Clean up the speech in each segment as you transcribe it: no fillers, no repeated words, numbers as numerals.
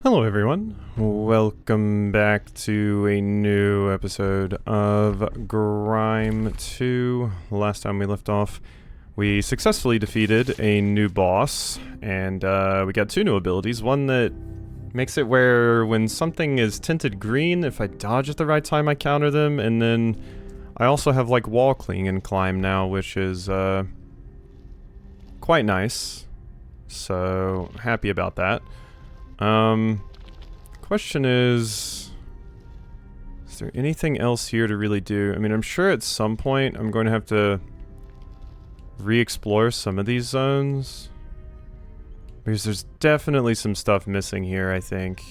Hello everyone, welcome back to a new episode of Grime 2. Last time we left off, we successfully defeated a new boss, and we got two new abilities. One that makes it where when something is tinted green, if I dodge at the right time I counter them, and then I also have like wall cling and climb now, which is quite nice, so happy about that. Question is there anything else here to really do? I mean, I'm sure at some point I'm going to have to re-explore some of these zones, because there's definitely some stuff missing here, I think.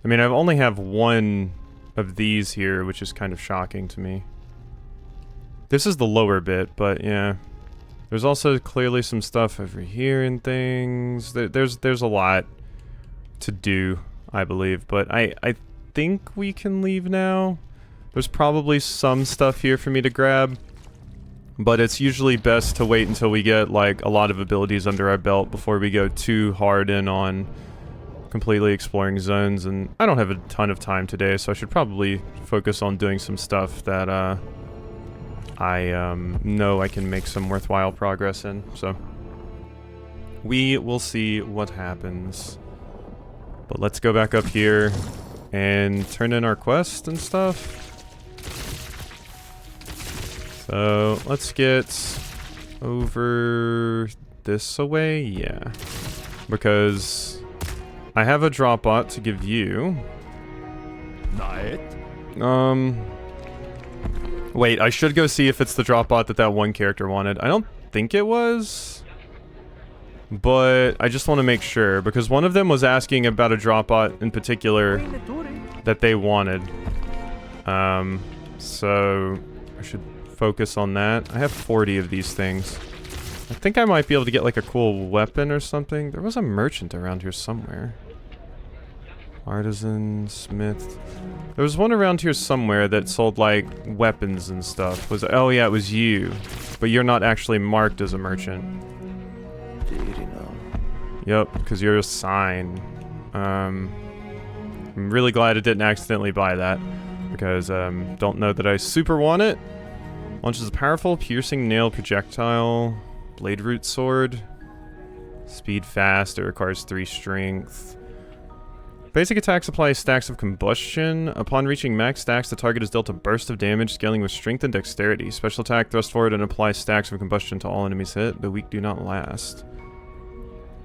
I mean, I only have one of these here, which is kind of shocking to me. This is the lower bit, but yeah. There's also clearly some stuff over here and things. There's a lot to do, I believe, but I think we can leave now. There's probably some stuff here for me to grab, but it's usually best to wait until we get like a lot of abilities under our belt before we go too hard in on completely exploring zones. And I don't have a ton of time today, so I should probably focus on doing some stuff that I know I can make some worthwhile progress in. So we will see what happens. But let's go back up here and turn in our quest and stuff. So let's get over this away, yeah. Because I have a drop bot to give you. Wait, I should go see if it's the drop bot that one character wanted. I don't think it was, but I just want to make sure, because one of them was asking about a drop bot in particular that they wanted. So I should focus on that. I have 40 of these things. I think I might be able to get like a cool weapon or something. There was a merchant around here somewhere. Artisan, smith. There was one around here somewhere that sold like weapons and stuff. Oh yeah, it was you. But you're not actually marked as a merchant. Yep, because you're a sign. I'm really glad I didn't accidentally buy that, because don't know that I super want it. Launches a powerful piercing nail projectile, blade root sword, speed fast, it requires 3 strength. Basic attacks apply stacks of combustion. Upon reaching max stacks, the target is dealt a burst of damage, scaling with strength and dexterity. Special attack, thrust forward and apply stacks of combustion to all enemies hit. The weak do not last.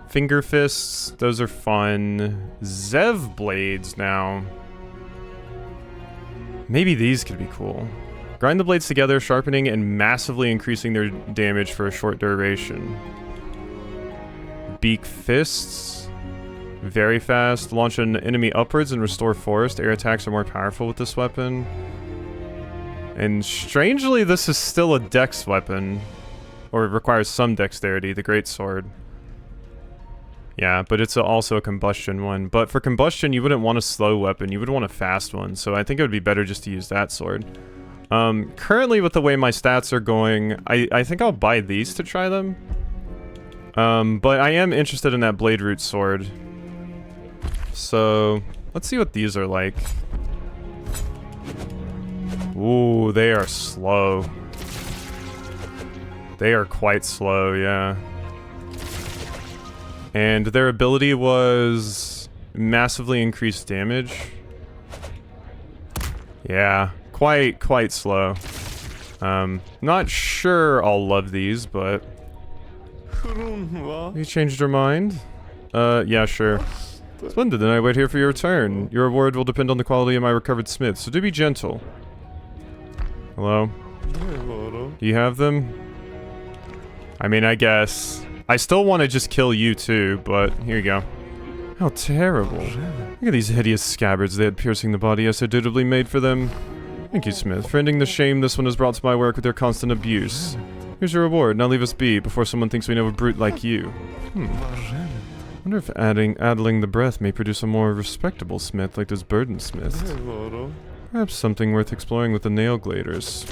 Finger fists, those are fun. Zev blades now. Maybe these could be cool. Grind the blades together, sharpening and massively increasing their damage for a short duration. Beak fists. Very fast. Launch an enemy upwards and restore forest. Air attacks are more powerful with this weapon. And strangely, this is still a dex weapon. Or it requires some dexterity, the great sword. Yeah, but it's also a combustion one. But for combustion, you wouldn't want a slow weapon. You would want a fast one. So I think it would be better just to use that sword. Currently, with the way my stats are going, I think I'll buy these to try them. But I am interested in that blade root sword. So let's see what these are like. Ooh, they are slow. They are quite slow, yeah. And their ability was massively increased damage. Yeah, quite slow. Not sure I'll love these, but you changed your mind? Yeah, sure. Splendid, then I wait here for your return. Your reward will depend on the quality of my recovered smith, so do be gentle. Hello? Do you have them? I mean, I guess. I still want to just kill you too, but here you go. How terrible. Look at these hideous scabbards they had piercing the body as so dutifully made for them. Thank you, Smith, for ending the shame this one has brought to my work with their constant abuse. Here's your reward, now leave us be, before someone thinks we know a brute like you. Wonder if addling the breath may produce a more respectable smith like this burden smith. Perhaps something worth exploring with the nail gladers.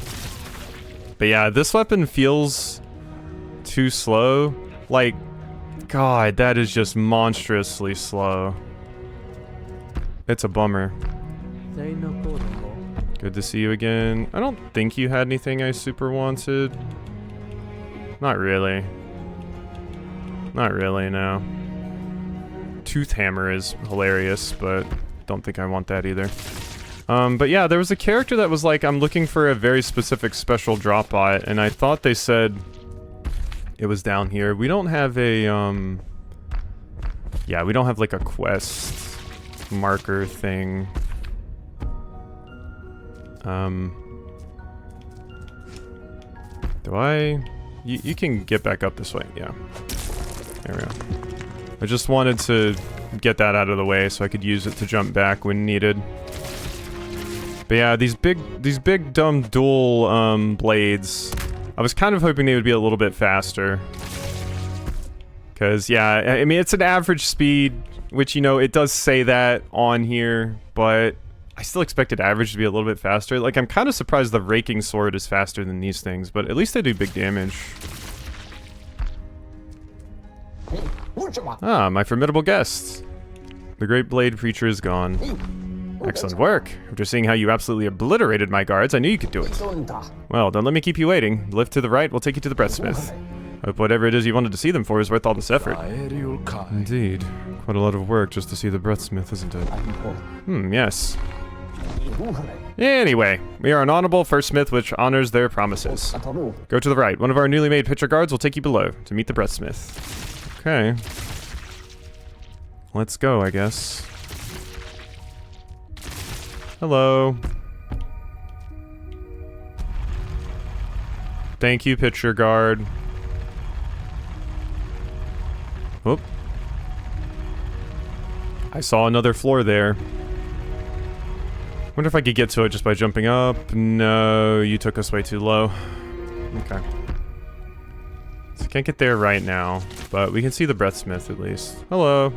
But yeah, this weapon feels too slow. Like, God, that is just monstrously slow. It's a bummer. Good to see you again. I don't think you had anything I super wanted. Not really. Not really, no. Tooth Hammer is hilarious, but don't think I want that either. But yeah, there was a character that was like, I'm looking for a very specific special drop bot, and I thought they said it was down here. We don't have a, yeah, we don't have like a quest marker thing. Do I? You can get back up this way, yeah. There we go. I just wanted to get that out of the way so I could use it to jump back when needed. But yeah, these big dumb dual blades, I was kind of hoping they would be a little bit faster. Cause yeah, I mean it's an average speed, which you know, it does say that on here, but I still expected average to be a little bit faster. Like I'm kind of surprised the raking sword is faster than these things, but at least they do big damage. Ah, my formidable guest. The great blade preacher is gone. Excellent work. After seeing how you absolutely obliterated my guards, I knew you could do it. Well, don't let me keep you waiting. The lift to the right will take you to the breathsmith. Hope whatever it is you wanted to see them for is worth all this effort. Indeed. Quite a lot of work just to see the breathsmith, isn't it? Yes. Anyway, we are an honorable first smith which honors their promises. Go to the right. One of our newly made pitcher guards will take you below to meet the breathsmith. Okay. Let's go, I guess. Hello. Thank you, pitcher guard. Whoop. I saw another floor there. Wonder if I could get to it just by jumping up. No, you took us way too low. Okay. So can't get there right now, but we can see the breathsmith at least. Hello.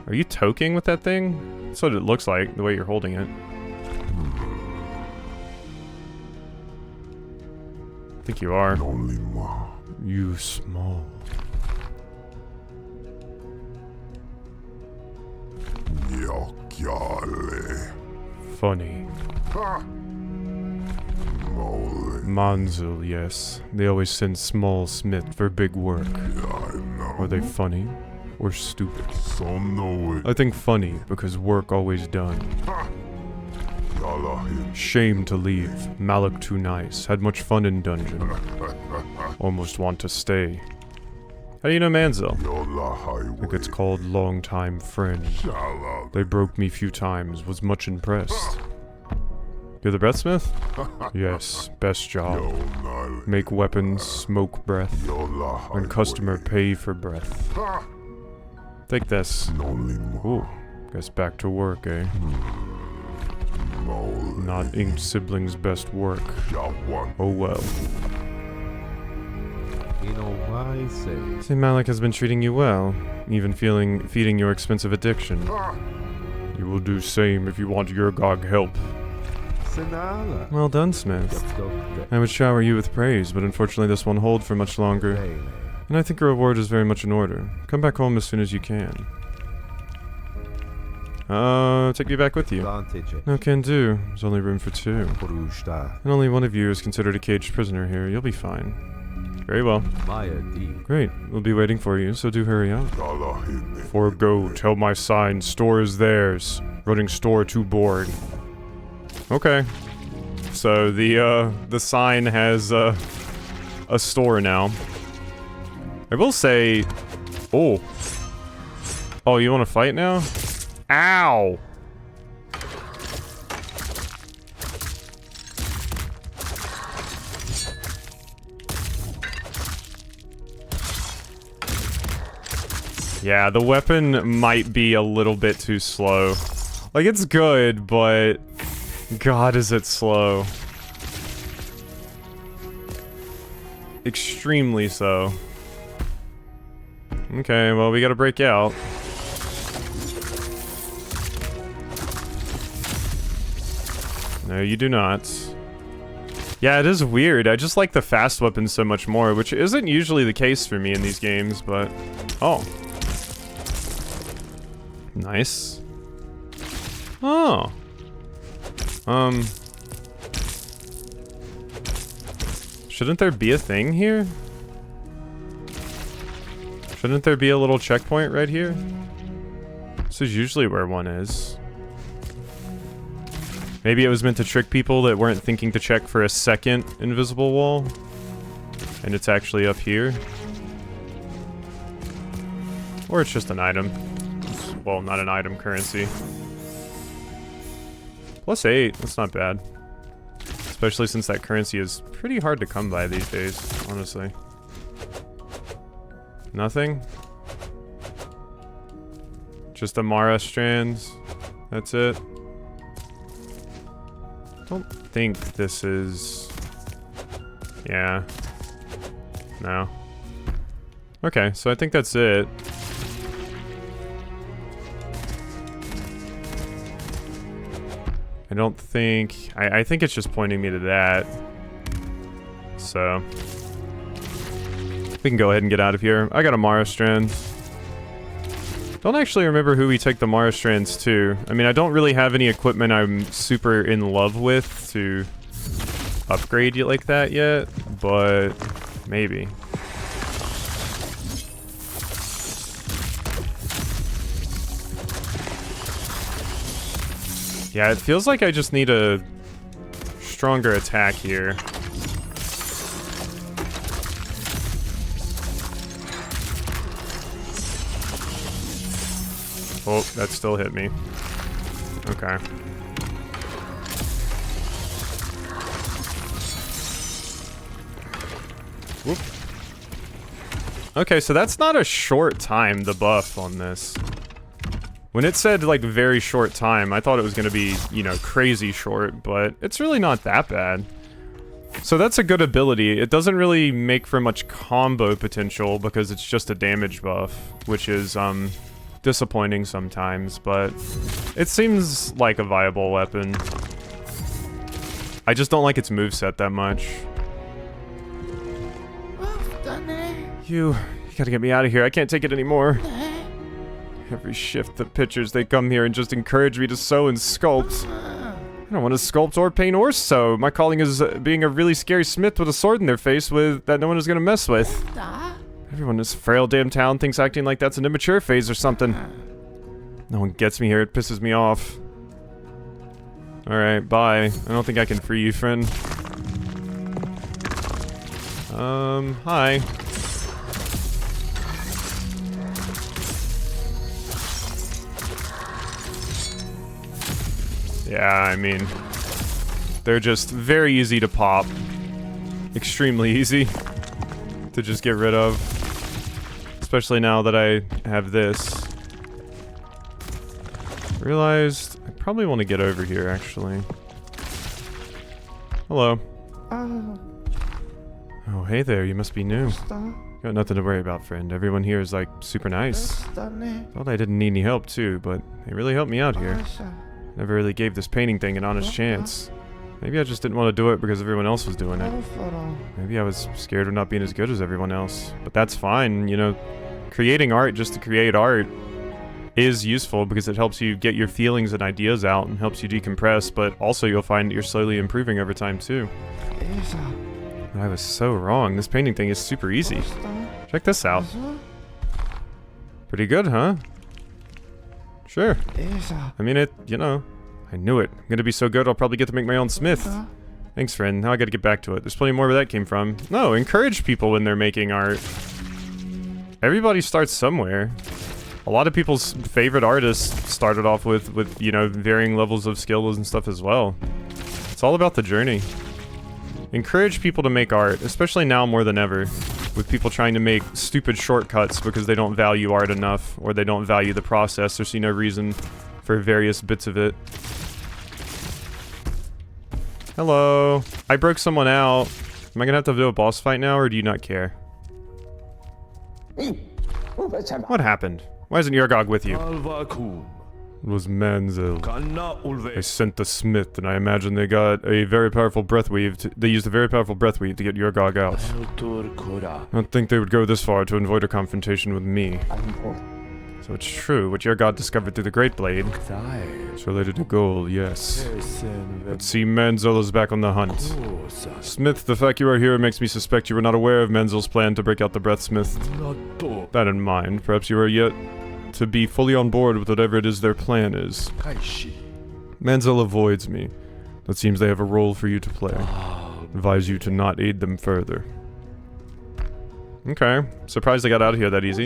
Are you toking with that thing? That's what it looks like, the way you're holding it. I think you are. You small. Funny. Manzil, yes. They always send small smith for big work. Are they funny or stupid? I think funny because work always done. Shame to leave. Malik too nice. Had much fun in dungeon. Almost want to stay. How do you know Manzil? I think it's called long-time friend. They broke me few times, was much impressed. You're the breathsmith? Yes, best job. Make weapons, smoke breath, and customer pay for breath. Take this. Ooh, guess back to work, eh? Not inked siblings' best work. Oh well. Say Malik has been treating you well, even feeding your expensive addiction. You will do same if you want your gog help. Well done, Smith. I would shower you with praise, but unfortunately this won't hold for much longer. And I think your reward is very much in order. Come back home as soon as you can. Take me back with you. No can do. There's only room for two. And only one of you is considered a caged prisoner here. You'll be fine. Very well. Great. We'll be waiting for you, so do hurry up. Forgo. Tell my sign. Store is theirs. Running store to board. Okay. So the sign has a store now. I will say, oh, you want to fight now? Ow! Yeah, the weapon might be a little bit too slow. Like, it's good, but God, is it slow. Extremely so. Okay, well, we gotta break out. No, you do not. Yeah, it is weird. I just like the fast weapons so much more, which isn't usually the case for me in these games, but... Oh. Nice. Oh. Shouldn't there be a thing here? Shouldn't there be a little checkpoint right here? This is usually where one is. Maybe it was meant to trick people that weren't thinking to check for a second invisible wall. And it's actually up here. Or it's just an item. Well, not an item, currency. +8, that's not bad. Especially since that currency is pretty hard to come by these days, honestly. Nothing? Just Amara strands. That's it. Don't think this is... Yeah. No. Okay, so I think that's it. I don't think... I think it's just pointing me to that. So... we can go ahead and get out of here. I got a Mara strand. Don't actually remember who we take the Mara strands to. I mean, I don't really have any equipment I'm super in love with to upgrade it like that yet, but maybe. Yeah, it feels like I just need a stronger attack here. Oh, that still hit me. Okay. Whoop. Okay, so that's not a short time, the buff on this. When it said, like, very short time, I thought it was gonna be, you know, crazy short, but it's really not that bad. So that's a good ability. It doesn't really make for much combo potential because it's just a damage buff, which is, disappointing sometimes, but it seems like a viable weapon. I just don't like its moveset that much. You gotta get me out of here. I can't take it anymore. Every shift the pitchers, they come here and just encourage me to sew and sculpt. I don't want to sculpt or paint or sew. My calling is being a really scary smith with a sword in their face that no one is gonna mess with. Everyone in this frail damn town thinks acting like that's an immature phase or something. No one gets me here, it pisses me off. Alright, bye. I don't think I can free you, friend. Hi. Yeah, I mean, they're just very easy to pop. Extremely easy to just get rid of. Especially now that I have this. Realized I probably want to get over here, actually. Hello. Oh, hey there, you must be new. Got nothing to worry about, friend. Everyone here is, like, super nice. Thought I didn't need any help, too, but they really helped me out here. Never really gave this painting thing an honest chance. Maybe I just didn't want to do it because everyone else was doing it. Maybe I was scared of not being as good as everyone else. But that's fine, you know. Creating art just to create art is useful because it helps you get your feelings and ideas out and helps you decompress, but also you'll find that you're slowly improving over time too. I was so wrong. This painting thing is super easy. Check this out. Pretty good, huh? Sure. I mean, you know, I knew it. I'm gonna be so good I'll probably get to make my own smith. Thanks, friend. Now I gotta get back to it. There's plenty more where that came from. No, encourage people when they're making art. Everybody starts somewhere. A lot of people's favorite artists started off with you know, varying levels of skills and stuff as well. It's all about the journey. Encourage people to make art, especially now more than ever, with people trying to make stupid shortcuts because they don't value art enough, or they don't value the process, or see no reason for various bits of it. Hello. I broke someone out. Am I gonna have to do a boss fight now, or do you not care? What happened? Why isn't Yurgog with you? It was Manzil. I sent the smith, and I imagine they got a very powerful breath weave. They used a very powerful breath weave to get Yurgog out. I don't think they would go this far to avoid a confrontation with me. So it's true, what your god discovered through the Great Blade. It's related to gold, yes. Let's see, Manzil is back on the hunt. Smith, the fact you are here makes me suspect you were not aware of Manzil's plan to break out the Breathsmith. That in mind, perhaps you are yet to be fully on board with whatever it is their plan is. Manzil avoids me. It seems they have a role for you to play. Advise you to not aid them further. Okay. Surprised they got out of here that easy.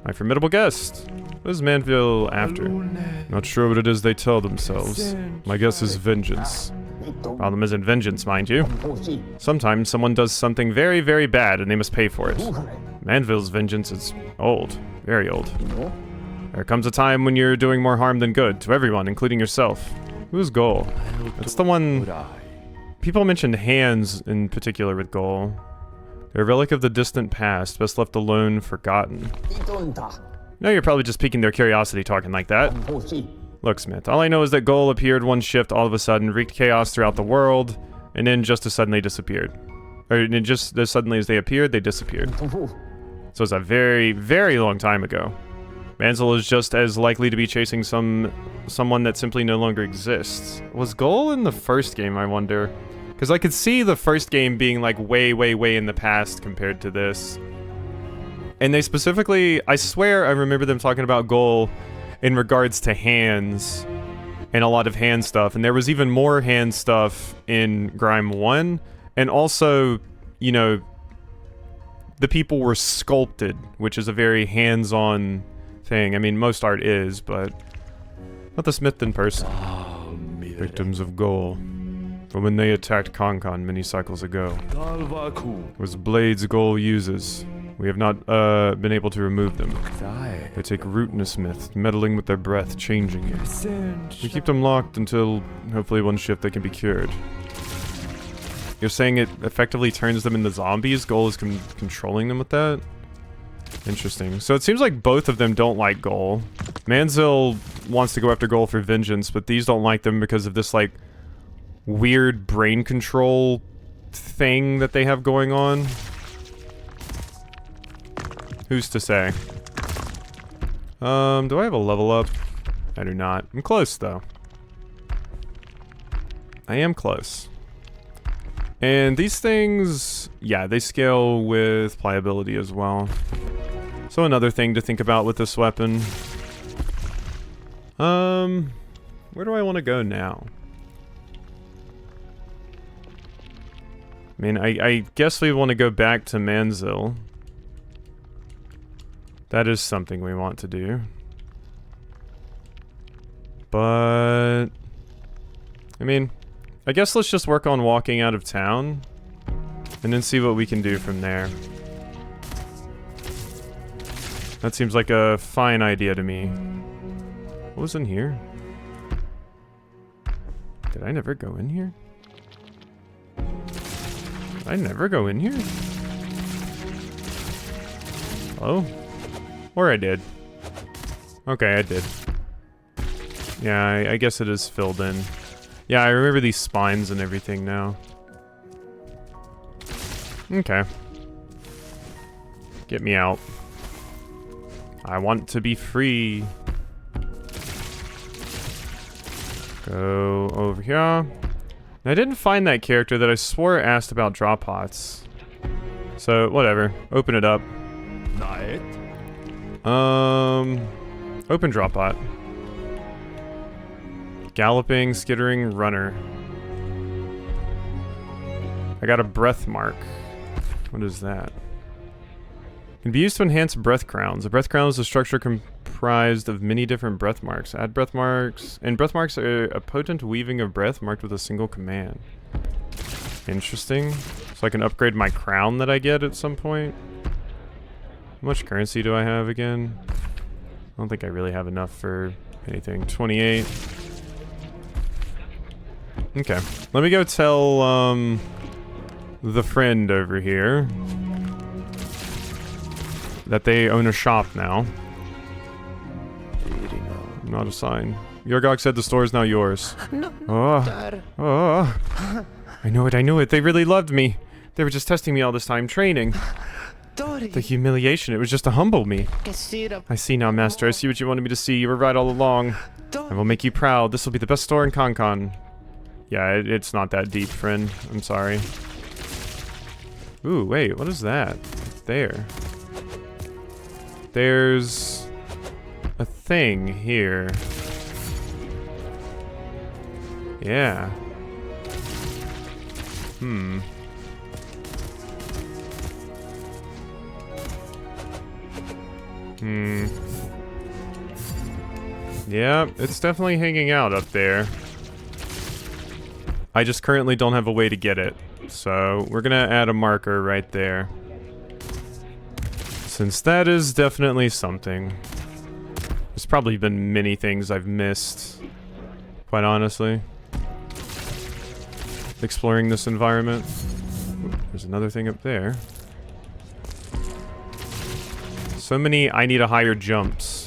My formidable guest. What is Manzil after? Not sure what it is they tell themselves. My guess is vengeance. Problem isn't vengeance, mind you. Sometimes someone does something very, very bad and they must pay for it. Manzil's vengeance is old. Very old. There comes a time when you're doing more harm than good, to everyone, including yourself. Who's Goal? That's the one... People mentioned hands in particular with Goal. They're a relic of the distant past, best left alone, forgotten. No, you're probably just piquing their curiosity talking like that. Look, Smith, all I know is that Goal appeared one shift all of a sudden, wreaked chaos throughout the world, and then just as suddenly disappeared. Or just as suddenly as they appeared, they disappeared. So it's a very, very long time ago. Manzil is just as likely to be chasing someone that simply no longer exists. Was Goal in the first game, I wonder? Because I could see the first game being like way, way, way in the past compared to this. And they specifically, I swear I remember them talking about Goal in regards to hands and a lot of hand stuff. And there was even more hand stuff in Grime 1. And also, you know, the people were sculpted, which is a very hands-on thing. I mean, most art is, but not the Smith in person. Victims of Goal. From when they attacked Concon many cycles ago. It was blades Goal uses. We have not been able to remove them. They take root in a Smith, meddling with their breath, changing it. We keep them locked until, hopefully one shift, they can be cured. You're saying it effectively turns them into zombies? Goal is controlling them with that? Interesting. So it seems like both of them don't like Goal. Manzil wants to go after Goal for vengeance, but these don't like them because of this, like, weird brain control thing that they have going on. Who's to say? Do I have a level up? I do not. I'm close, though. I am close. And these things, yeah, they scale with pliability as well. So another thing to think about with this weapon. Where do I want to go now? I mean, I guess we want to go back to Manzil. That is something we want to do. But... I mean, I guess let's just work on walking out of town. And then see what we can do from there. That seems like a fine idea to me. What was in here? Did I never go in here? Did I never go in here? Hello? Or I did. Okay, I did. Yeah, I guess it is filled in. Yeah, I remember these spines and everything now. Okay. Get me out. I want to be free. Go over here. I didn't find that character that I swore asked about drop pots. So, whatever. Open it up. Open drop pot. Galloping, skittering, runner. I got a breath mark. What is that? Can be used to enhance Breathcrowns. A Breathcrown is a structure comprised of many different breath marks. Add breath marks. And breath marks are a potent weaving of breath marked with a single command. Interesting. So I can upgrade my crown that I get at some point. How much currency do I have again? I don't think I really have enough for anything. 28. Okay. Let me go tell, the friend over here that they own a shop now. Not a sign. Yorgok said the store is now yours. I knew it, I knew it. They really loved me. They were just testing me all this time, training. The humiliation, it was just to humble me. I see now, Master. I see what you wanted me to see. You were right all along. I will make you proud. This will be the best store in Concon. Yeah, it's not that deep, friend. I'm sorry. Ooh, wait, what is that? There. There's a thing here. Yeah. Yeah, it's definitely hanging out up there. I just currently don't have a way to get it. So, we're gonna add a marker right there. Since that is definitely something. There's probably been many things I've missed. Quite honestly. Exploring this environment. Ooh, there's another thing up there. So many I need a higher jumps.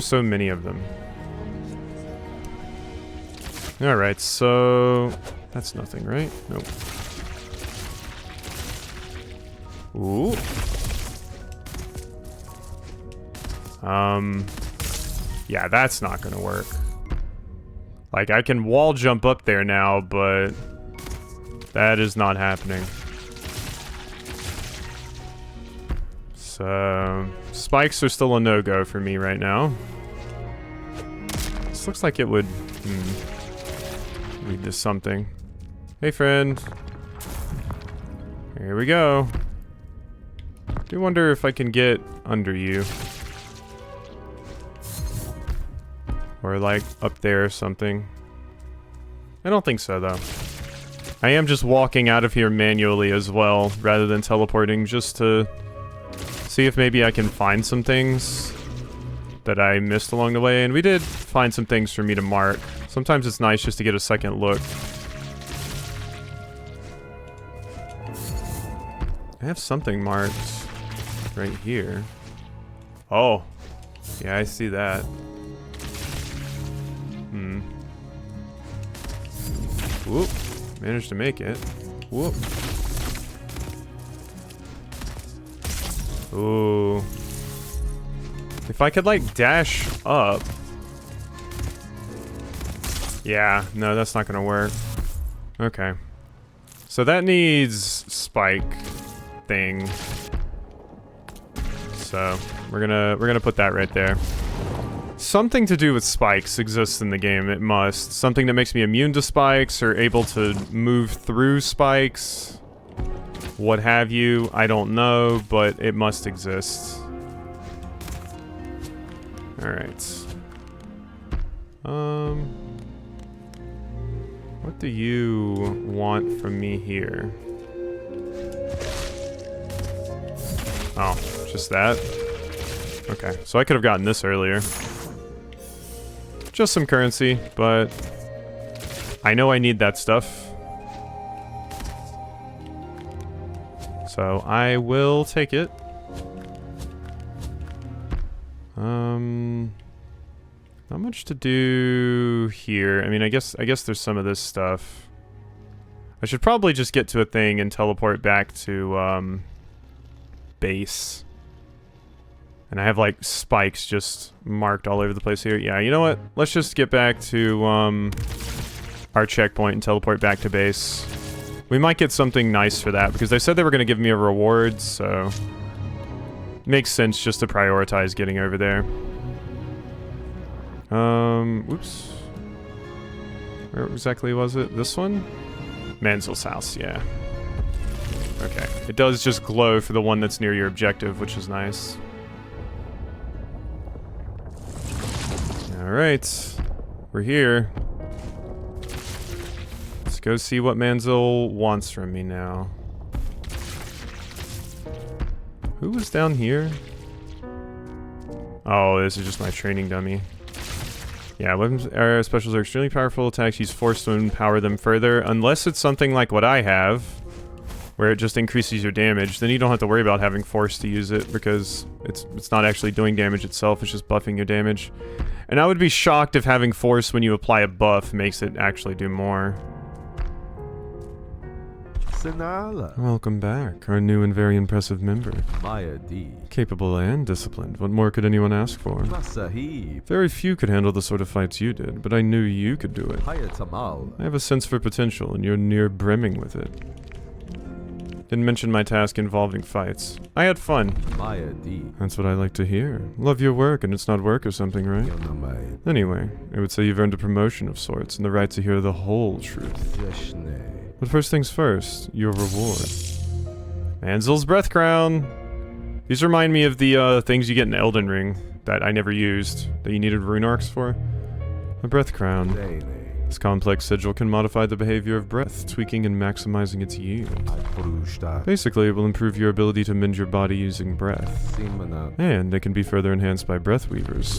So many of them. Alright, so... that's nothing, right? Nope. Ooh. Yeah, that's not gonna work. Like, I can wall jump up there now, but... that is not happening. So... spikes are still a no-go for me right now. This looks like it would... lead to something. Hey, friend. Here we go. I do wonder if I can get under you. Or, like, up there or something. I don't think so, though. I am just walking out of here manually as well, rather than teleporting, just to see if maybe I can find some things that I missed along the way. And we did find some things for me to mark. Sometimes it's nice just to get a second look. I have something marked right here. Oh. Yeah, I see that. Whoop. Managed to make it. Whoop. Ooh. If I could, like, dash up. Yeah, no, that's not gonna work. Okay. So that needs spike thing. So we're gonna put that right there. Something to do with spikes exists in the game, it must. Something that makes me immune to spikes or able to move through spikes. What have you, I don't know, but it must exist. Alright. What do you want from me here? Oh, just that? Okay, so I could have gotten this earlier. Just some currency, but I know I need that stuff. So I will take it. Not much to do here. I mean, I guess there's some of this stuff. I should probably just get to a thing and teleport back to base. And I have like spikes just marked all over the place here. Yeah, you know what? Let's just get back to our checkpoint and teleport back to base. We might get something nice for that because they said they were going to give me a reward, so makes sense just to prioritize getting over there. Whoops. Where exactly was it? This one? Manzil's house, yeah. Okay. It does just glow for the one that's near your objective, which is nice. Alright. We're here. Let's go see what Manzil wants from me now. Who was down here? Oh, this is just my training dummy. Yeah, weapons specials are extremely powerful attacks. Use force to empower them further. Unless it's something like what I have, where it just increases your damage, then you don't have to worry about having force to use it because it's not actually doing damage itself, it's just buffing your damage. And I would be shocked if having force when you apply a buff makes it actually do more. Welcome back, our new and very impressive member. Maya D. Capable and disciplined. What more could anyone ask for? Masahib. Very few could handle the sort of fights you did, but I knew you could do it. Hayatamal. I have a sense for potential, and you're near brimming with it. Didn't mention my task involving fights. I had fun. Maya D. That's what I like to hear. Love your work, and it's not work or something, right? Anyway, I would say you've earned a promotion of sorts, and the right to hear the whole truth. But first things first, your reward. Manzil's Breathcrown! These remind me of the things you get in Elden Ring that I never used, that you needed rune arcs for. A Breathcrown. This complex sigil can modify the behavior of breath, tweaking and maximizing its yield. Basically, it will improve your ability to mend your body using breath. And it can be further enhanced by breath weavers.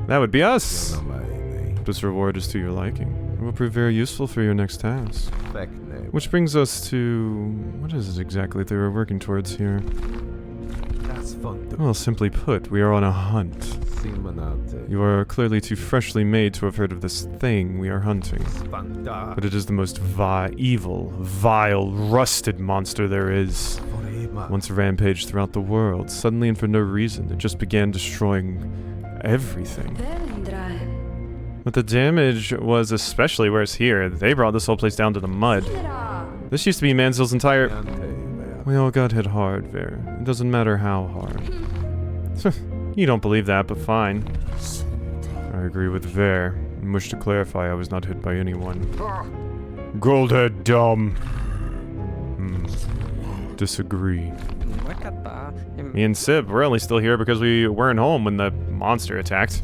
That would be us! This reward is to your liking. It will prove very useful for your next task. Which brings us to... what is it exactly that we're working towards here? Well, simply put, we are on a hunt. You are clearly too freshly made to have heard of this thing we are hunting. But it is the most evil, vile, rusted monster there is. Once rampaged throughout the world, suddenly and for no reason, it just began destroying everything. But the damage was especially worse here. They brought this whole place down to the mud. This used to be Manzil's entire... We all got hit hard, Ver. It doesn't matter how hard. You don't believe that, but fine. I agree with Ver, and wish to clarify I was not hit by anyone. Goldhead dumb. Disagree. Me and Sib, we're only still here because we weren't home when the monster attacked.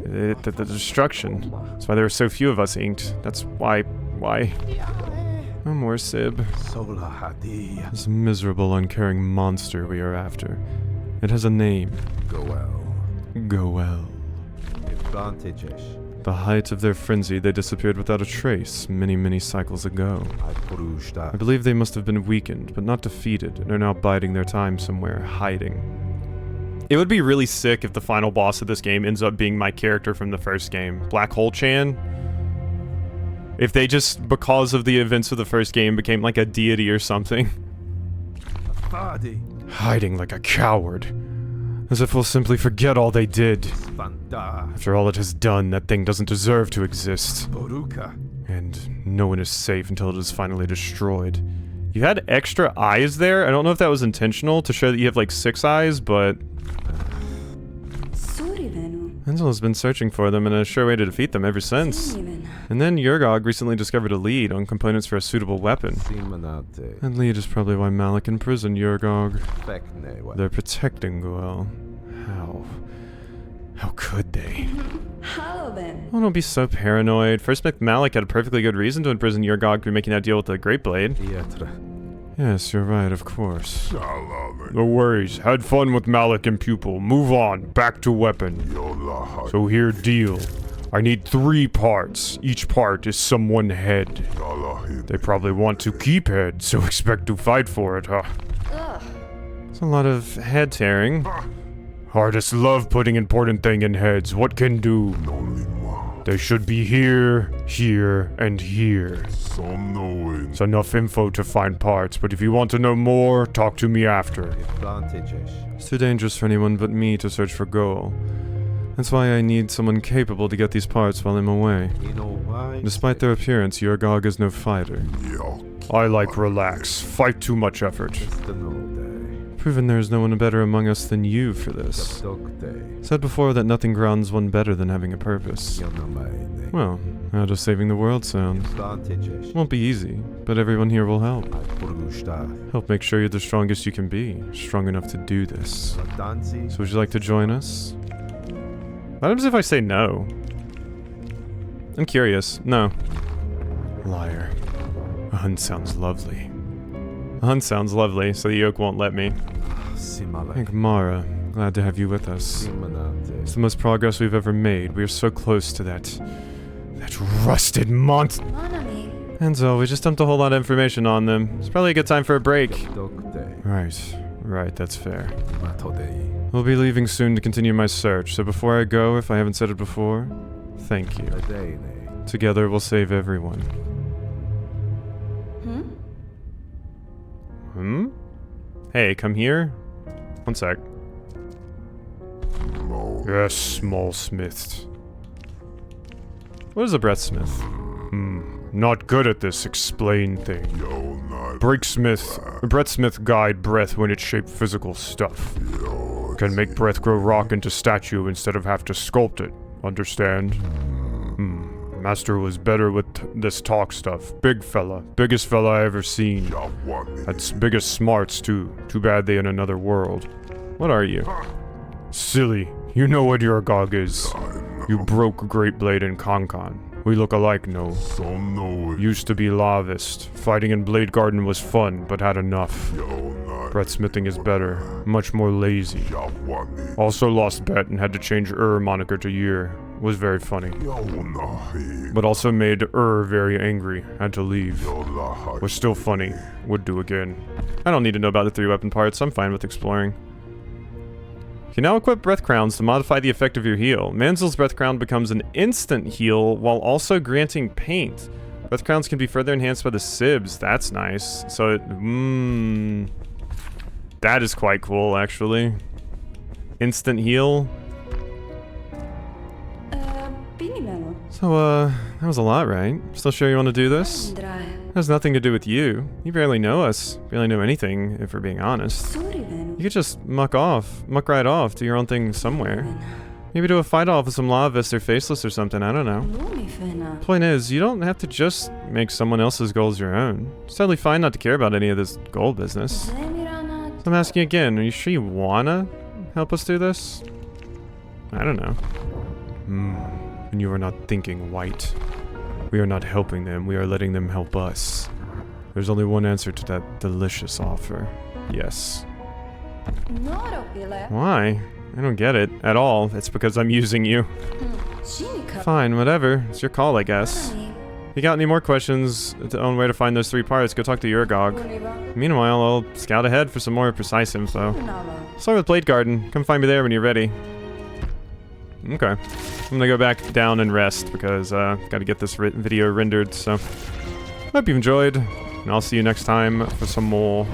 The destruction. That's why there were so few of us inked. That's why... No more Sib. This miserable, uncaring monster we are after. It has a name. Goel. The height of their frenzy, they disappeared without a trace many cycles ago. I believe they must have been weakened, but not defeated, and are now biding their time somewhere, hiding. It would be really sick if the final boss of this game ends up being my character from the first game, Black Hole Chan. If they just, because of the events of the first game, became like a deity or something. Hiding like a coward. As if we'll simply forget all they did. After all it has done, that thing doesn't deserve to exist. And no one is safe until it is finally destroyed. You had extra eyes there? I don't know if that was intentional to show that you have like 6 eyes, but... Manzil has been searching for them and a sure way to defeat them ever since. And then Urgog recently discovered a lead on components for a suitable weapon. That lead is probably why Malik imprisoned Urgog. They're protecting Goel. How could they? Oh, don't be so paranoid. First Malik had a perfectly good reason to imprison Urgog for making that deal with the Great Blade. Yes, you're right, of course. No worries. Had fun with Malik and Pupil. Move on. Back to weapon. So here, deal. I need 3 parts. Each part is someone head. They probably want to keep head, so expect to fight for it, huh? It's a lot of head tearing. Artists love putting important thing in heads. What can do? They should be here, here, and here. It's enough info to find parts, but if you want to know more, talk to me after. It's too dangerous for anyone but me to search for Goel. That's why I need someone capable to get these parts while I'm away. Despite their appearance, Urgog is no fighter. I like relax. Fight too much effort. Proven there is no one better among us than you for this. Said before that nothing grounds one better than having a purpose. Well, how does saving the world sound? Won't be easy, but everyone here will help. Help make sure you're the strongest you can be, strong enough to do this. So would you like to join us? What happens if I say no? I'm curious. No. Liar. A hunt sounds lovely. A hunt sounds lovely, so the yoke won't let me. Thank Mara. Glad to have you with us. It's the most progress we've ever made. We are so close to that rusted monster. And so, we just dumped a whole lot of information on them. It's probably a good time for a break. Right, that's fair. We'll be leaving soon to continue my search, so before I go, if I haven't said it before, thank you. Together we'll save everyone. Hmm? Hey, come here. One sec. Yes, small smith. What is a breathsmith? Not good at this explain thing. Breathsmith guide breath when it shapes physical stuff. Can make breath grow rock into statue instead of have to sculpt it. Understand? Master was better with this talk stuff. Big fella. Biggest fella I ever seen. Had biggest smarts too. Too bad they in another world. What are you? Silly. You know what your gog is. You broke Great Blade in Concon. We look alike, no. Used to be lavist. Fighting in Blade Garden was fun, but had enough. Breathsmithing is better. Much more lazy. Also lost bet and had to change moniker to Year. Was very funny. But also made very angry. Had to leave. Was still funny. Would do again. I don't need to know about the 3 weapon parts. I'm fine with exploring. You now equip Breathcrowns to modify the effect of your heal. Manzil's Breathcrown becomes an instant heal while also granting paint. Breathcrowns can be further enhanced by the sibs. That's nice. So it, that is quite cool, actually. Instant heal. So, that was a lot, right? Still sure you want to do this? It has nothing to do with you. You barely know us. Barely know anything, if we're being honest. You could just muck right off, do your own thing somewhere. Maybe do a fight-off with some Lavist or Faceless or something, I don't know. Point is, you don't have to just make someone else's goals your own. It's totally fine not to care about any of this goal business. So I'm asking again, are you sure you wanna help us do this? I don't know. And you are not thinking white. We are not helping them, we are letting them help us. There's only one answer to that delicious offer. Yes. Why? I don't get it at all. It's because I'm using you. Fine, whatever. It's your call, I guess. If you got any more questions on where to find those 3 parts, go talk to Urgog. Meanwhile, I'll scout ahead for some more precise info. Start with Blade Garden. Come find me there when you're ready. Okay. I'm gonna go back down and rest because gotta get this video rendered, so hope you've enjoyed, and I'll see you next time for some more.